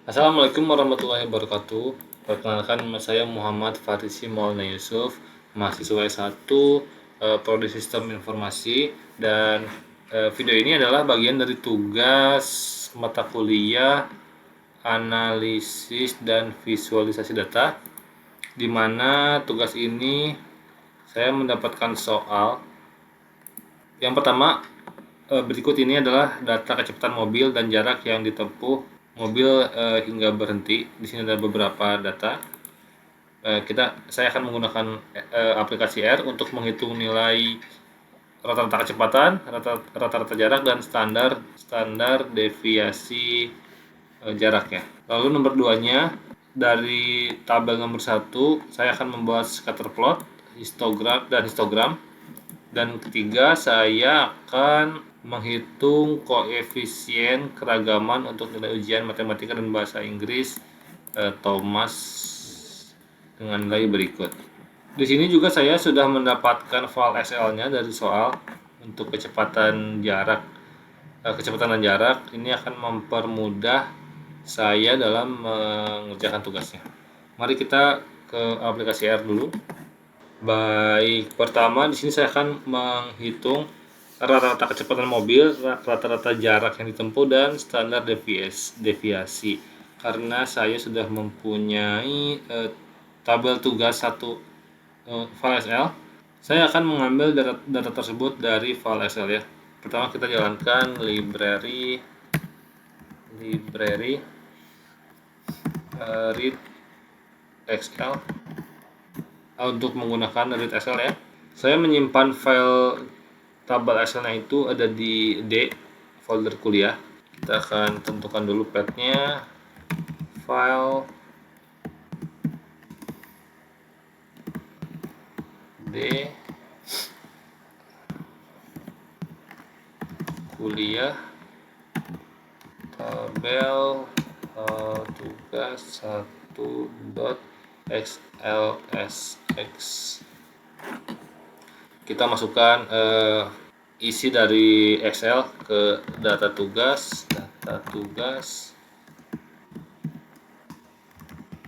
Assalamualaikum warahmatullahi wabarakatuh. Perkenalkan, nama saya Muhammad Farisi Maulana Yusuf, mahasiswa S1 Prodi Sistem Informasi, dan video ini adalah bagian dari tugas mata kuliah analisis dan visualisasi data, di mana tugas ini saya mendapatkan soal. Yang pertama, berikut ini adalah data kecepatan mobil dan jarak yang ditempuh mobil hingga berhenti. Di sini ada beberapa data. Saya akan menggunakan aplikasi R untuk menghitung nilai rata-rata kecepatan, rata-rata jarak, dan standar deviasi jaraknya. Lalu nomor 2-nya, dari tabel nomor 1 saya akan membuat scatter plot, histogram. Dan ketiga, saya akan menghitung koefisien keragaman untuk nilai ujian matematika dan bahasa Inggris Thomas dengan nilai berikut. Di sini juga saya sudah mendapatkan file Excel-nya dari soal untuk kecepatan dan jarak. Ini akan mempermudah saya dalam mengerjakan tugasnya. Mari kita ke aplikasi R dulu. Baik, pertama di sini saya akan menghitung rata-rata kecepatan mobil, rata-rata jarak yang ditempuh, dan standar deviasi. Karena saya sudah mempunyai tabel tugas satu file Excel, saya akan mengambil data tersebut dari file Excel ya. Pertama kita jalankan library read Excel. Untuk menggunakan read Excel ya, saya menyimpan file tabel Excel-nya itu ada di D, folder kuliah. Kita akan tentukan dulu path-nya, file D, kuliah, tabel tugas 1.xlsx. Kita masukkan isi dari Excel ke data tugas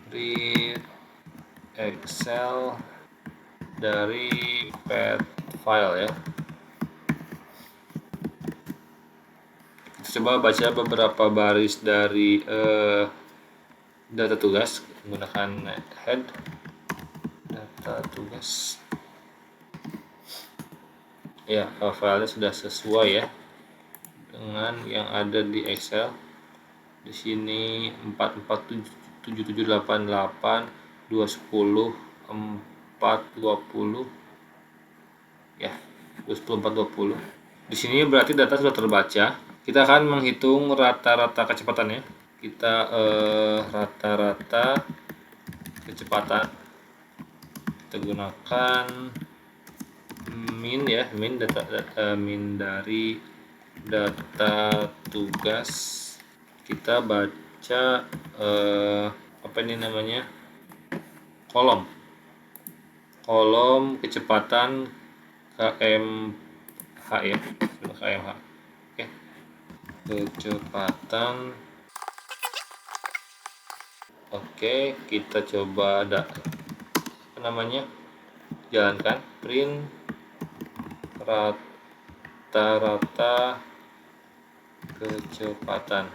read Excel dari path file ya. Kita coba baca beberapa baris dari data tugas menggunakan head data tugas. Ya, filenya sudah sesuai ya dengan yang ada di Excel. Di sini 447788 210 420 ya, 20420. Di sini berarti data sudah terbaca. Kita akan menghitung rata-rata kecepatannya. Kita rata-rata kecepatan, kita gunakan min ya, min dari data tugas. Kita baca apa ini namanya, kolom kecepatan kmh ya, kmh. Oke, kecepatan. Oke, kita coba jalankan print rata-rata kecepatan.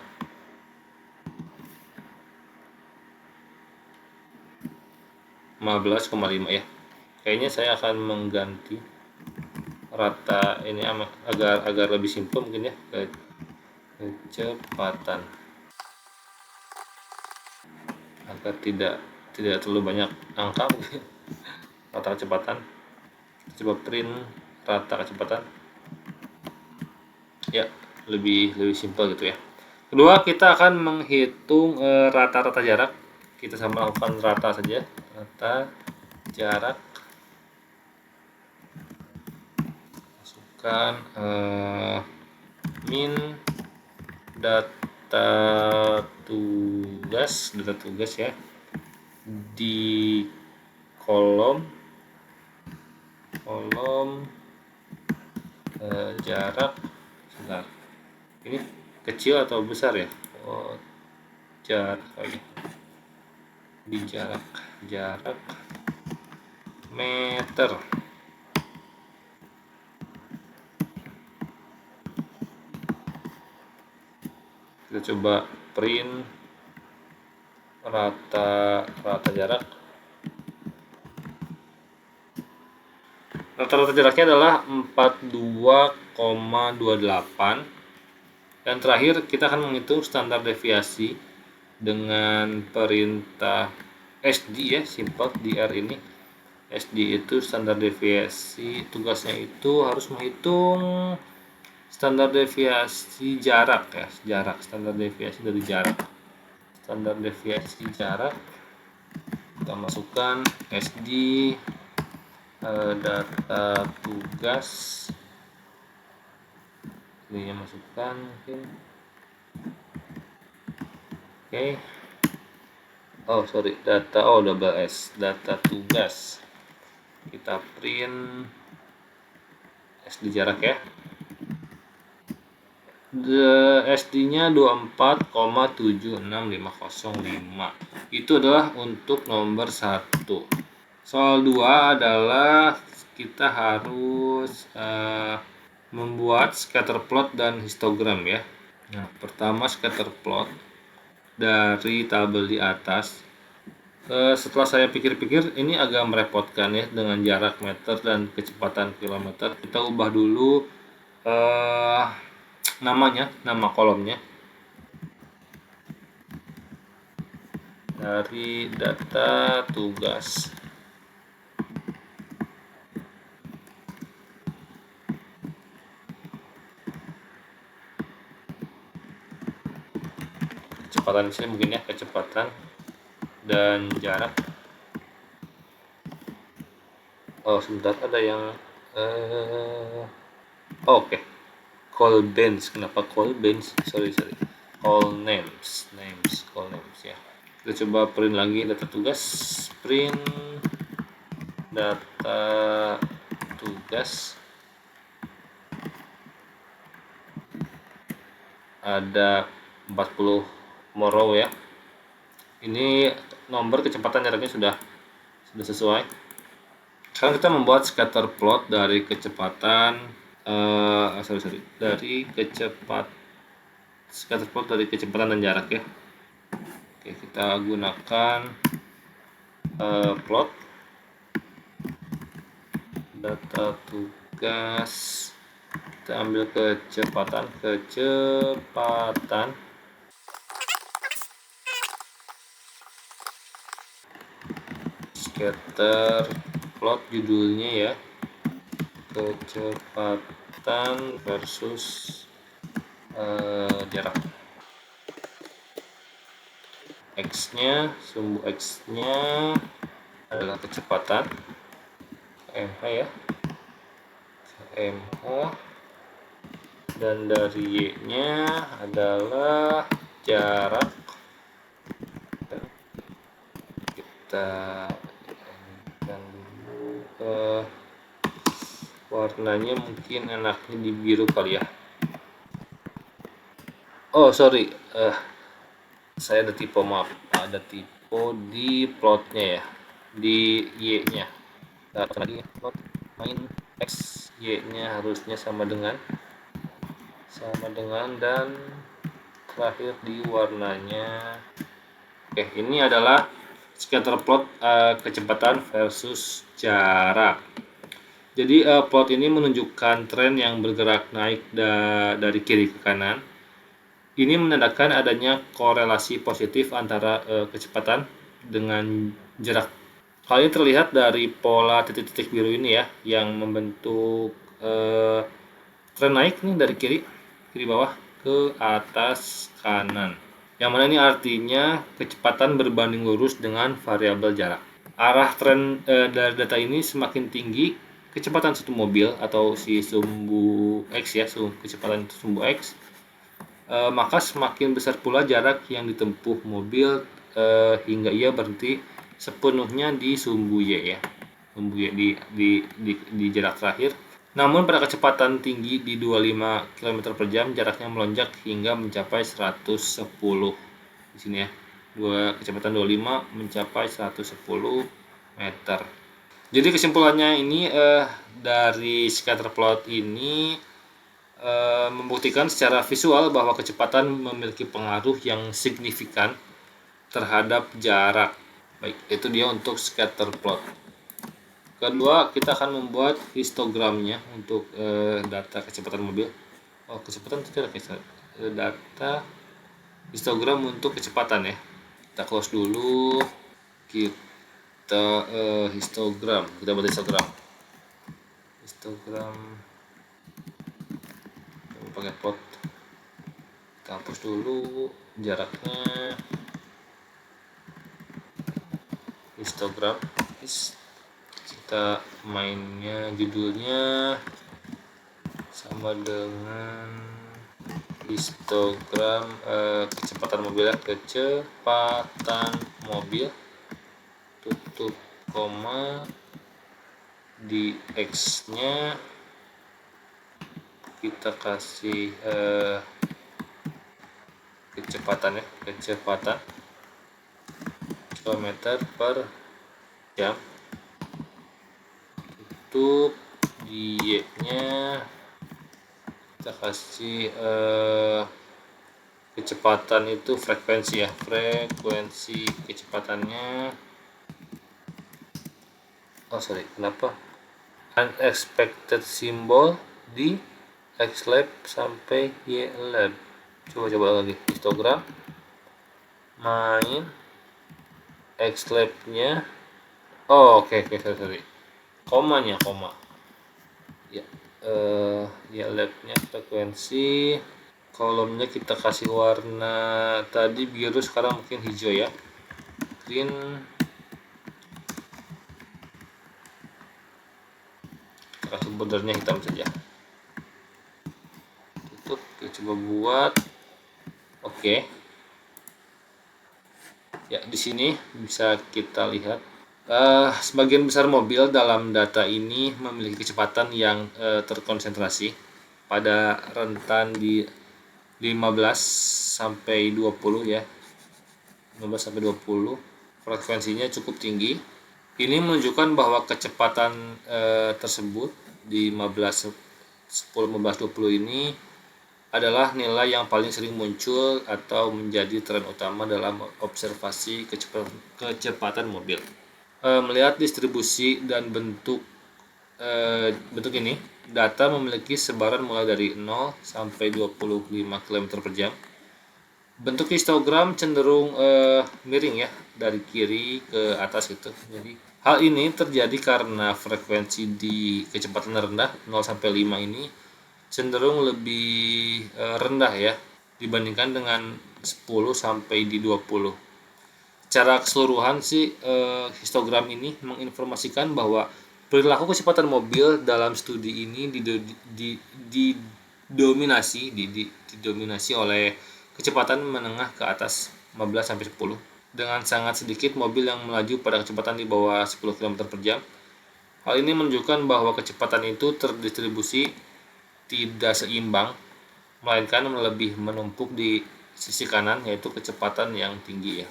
(15,5) ya. Kayaknya saya akan mengganti rata ini agar lebih simpel mungkin ya, kecepatan, agar tidak terlalu banyak angka mungkin. Rata kecepatan, kita coba print rata kecepatan ya, lebih simpel gitu ya. Kedua, kita akan menghitung rata-rata jarak. Kita sama lakukan rata saja, rata jarak. Masukkan min data tugas ya, di kolom jarak. Sebentar, ini kecil atau besar ya? jarak lagi di jarak meter. Kita coba print rata jarak. Rata-rata jaraknya adalah 42,28. Dan terakhir kita akan menghitung standar deviasi dengan perintah SD ya, simple dr ini. SD itu standar deviasi, tugasnya itu harus menghitung standar deviasi jarak ya, standar deviasi dari jarak. Standar deviasi jarak kita masukkan SD data tugas, ini masukkan mungkin. Oke. Double S data tugas, kita print SD jarak ya. SD-nya 24,76505. Itu adalah untuk nomor 1. Soal 2 adalah kita harus membuat scatter plot dan histogram ya. Nah, pertama scatter plot dari tabel di atas. Setelah saya pikir-pikir ini agak merepotkan ya dengan jarak meter dan kecepatan kilometer. Kita ubah dulu nama kolomnya dari data tugas. Kecepatan di sini mungkin ya, kecepatan dan jarak. Oh sebentar, ada yang oke. Call names, kenapa call names? Sorry. Call names ya. Kita coba print lagi data tugas, print data tugas. Ada 40 row ya. Ini nomor kecepatan jaraknya sudah sesuai. Sekarang kita membuat scatter plot dari kecepatan scatter plot dari kecepatan dan jarak ya. Oke, kita gunakan plot data tugas, kita ambil kecepatan scatter plot, judulnya ya kecepatan versus jarak. Sumbu X-nya adalah kecepatan mh ya, mh, dan dari Y-nya adalah jarak. Kita dulu warnanya mungkin enaknya di biru kali ya. Oh sorry, saya ada tipe, maaf, ada tipe di plotnya ya, di Y-nya. Nah, lagi plot main X, Y-nya harusnya sama dengan dan terakhir di warnanya. Oke, ini adalah scatter plot kecepatan versus jarak. Jadi plot ini menunjukkan tren yang bergerak naik dari kiri ke kanan. Ini menandakan adanya korelasi positif antara kecepatan dengan jarak. Hal ini terlihat dari pola titik-titik biru ini ya, yang membentuk tren naik nih dari kiri bawah ke atas kanan. Yang mana ini artinya kecepatan berbanding lurus dengan variabel jarak. Arah tren dari data ini semakin tinggi kecepatan satu mobil atau si sumbu X ya, kecepatan sumbu X, maka semakin besar pula jarak yang ditempuh mobil hingga ia berhenti sepenuhnya di sumbu Y ya, sumbu Y di jarak terakhir. Namun pada kecepatan tinggi di 25 km per jam, jaraknya melonjak hingga mencapai 110 di sini ya. Kecepatan 25 mencapai 110 meter. Jadi kesimpulannya ini dari scatter plot ini membuktikan secara visual bahwa kecepatan memiliki pengaruh yang signifikan terhadap jarak. Baik, itu dia untuk scatter plot. Kedua, kita akan membuat histogramnya untuk data kecepatan mobil. Kecepatan tidak, data histogram untuk kecepatan ya. Kita close dulu. Kita histogram. Kita buat histogram. Pakai plot. Kita hapus dulu jaraknya. Histogram. Kita mainnya judulnya sama dengan histogram kecepatan mobil, tutup koma, di X nya kita kasih kecepatan kilometer per jam, tutup di Y nya kita kasih kecepatan itu frekuensi ya, frekuensi kecepatannya kenapa unexpected symbol di X lab sampai Y lab. Coba lagi histogram, main X lab nya oke, sorry, koma ya, lab nya frekuensi, kolomnya kita kasih warna tadi biru, sekarang mungkin hijau ya, green, kasih bordernya hitam saja, tutup. Kita coba buat oke. Ya, di sini bisa kita lihat sebagian besar mobil dalam data ini memiliki kecepatan yang terkonsentrasi pada rentan di 15 sampai 20 ya. 15 sampai 20. Frekuensinya cukup tinggi. Ini menunjukkan bahwa kecepatan tersebut di 10, 15, 20 ini adalah nilai yang paling sering muncul atau menjadi tren utama dalam observasi kecepatan mobil. Melihat distribusi dan bentuk ini, data memiliki sebaran mulai dari 0 sampai 25 km per jam. Bentuk histogram cenderung miring ya, dari kiri ke atas gitu. Jadi hal ini terjadi karena frekuensi di kecepatan rendah 0 sampai 5 ini cenderung lebih rendah ya dibandingkan dengan 10 sampai di 20. Secara keseluruhan sih histogram ini menginformasikan bahwa perilaku kecepatan mobil dalam studi ini didominasi oleh kecepatan menengah ke atas 15 sampai 10, dengan sangat sedikit mobil yang melaju pada kecepatan di bawah 10 km per jam. Hal ini menunjukkan bahwa kecepatan itu terdistribusi tidak seimbang, melainkan lebih menumpuk di sisi kanan, yaitu kecepatan yang tinggi ya.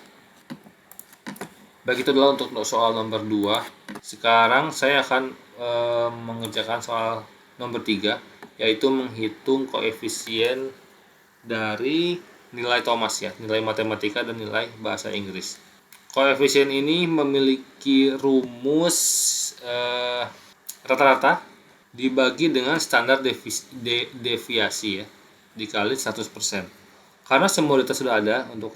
Baik, itu adalah untuk soal nomor 2. Sekarang saya akan mengerjakan soal nomor 3, yaitu menghitung koefisien dari nilai Thomas ya, nilai matematika dan nilai bahasa Inggris. Koefisien ini memiliki rumus rata-rata dibagi dengan standar deviasi ya, dikali 100%. Karena semua data sudah ada untuk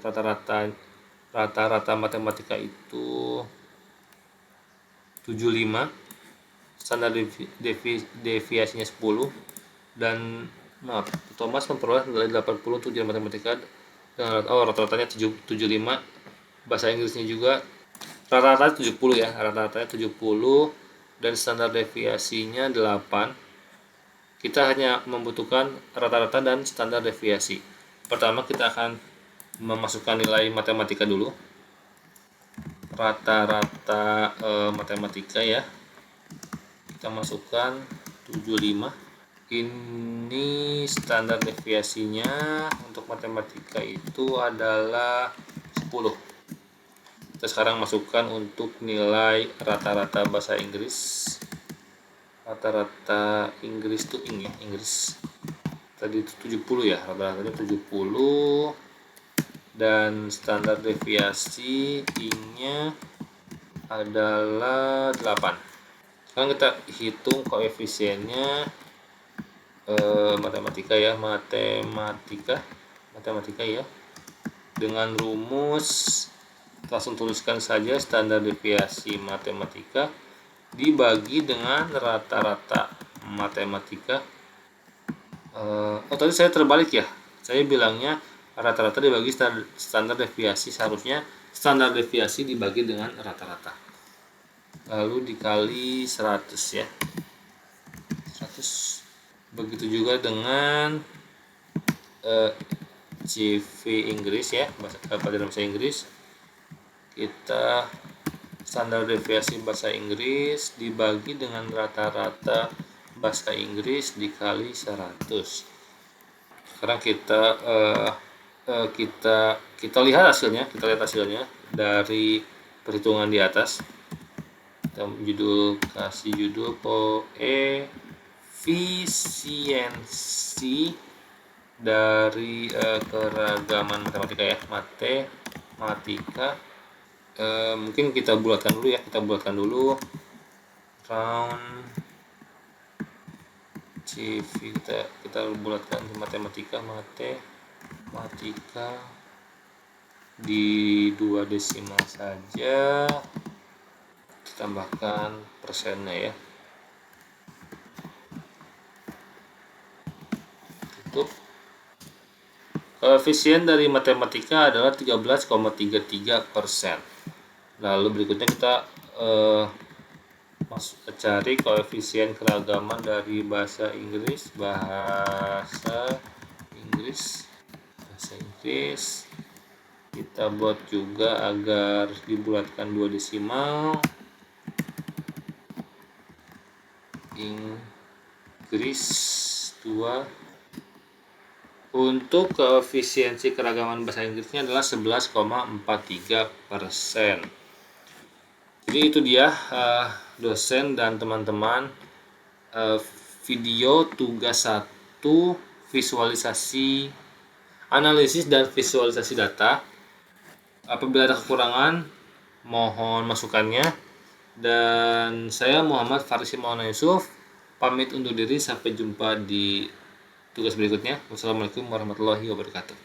rata-rata matematika itu 75, standar deviasinya 10, dan Thomas memperoleh nilai 80 untuk ujian matematika dengan rata-ratanya 75. Bahasa Inggrisnya juga rata-rata 70 ya, rata-ratanya 70 dan standar deviasinya 8. Kita hanya membutuhkan rata-rata dan standar deviasi. Pertama kita akan memasukkan nilai matematika dulu, rata-rata matematika ya, kita masukkan 75. Ini standar deviasinya untuk matematika itu adalah Kita sekarang masukkan untuk nilai rata-rata bahasa Inggris. Rata-rata Inggris tuh Inggris tadi itu 70 ya, rata-ratanya 70, dan standar deviasi nya adalah 8. Sekarang kita hitung koefisiennya, matematika ya, dengan rumus. Langsung tuliskan saja standar deviasi matematika dibagi dengan rata-rata matematika. Tadi saya terbalik ya, saya bilangnya rata-rata dibagi standar deviasi, seharusnya standar deviasi dibagi dengan rata-rata lalu dikali 100 ya, 100. Begitu juga dengan CV Inggris ya, pelajaran bahasa Inggris. Kita standar deviasi bahasa Inggris dibagi dengan rata-rata bahasa Inggris dikali 100. Sekarang kita lihat hasilnya, dari perhitungan di atas. Kita kasih judul koefisiensi dari keragaman matematika ya, matematika. Mungkin kita bulatkan dulu round CV, kita bulatkan di matematika di 2 desimal saja, ditambahkan persennya ya, tutup. Koefisien dari matematika adalah 13,33%. Lalu berikutnya kita cari koefisien keragaman dari bahasa Inggris. Kita buat juga agar dibulatkan 2 desimal. Inggris 2. Untuk koefisiensi keragaman bahasa Inggrisnya adalah 11,43%. Jadi itu dia dosen dan teman-teman, video tugas 1, visualisasi, analisis dan visualisasi data. Apabila ada kekurangan, mohon masukannya. Dan saya Muhammad Farisi Maulana Yusuf pamit undur diri, sampai jumpa di tugas berikutnya. Wassalamualaikum warahmatullahi wabarakatuh.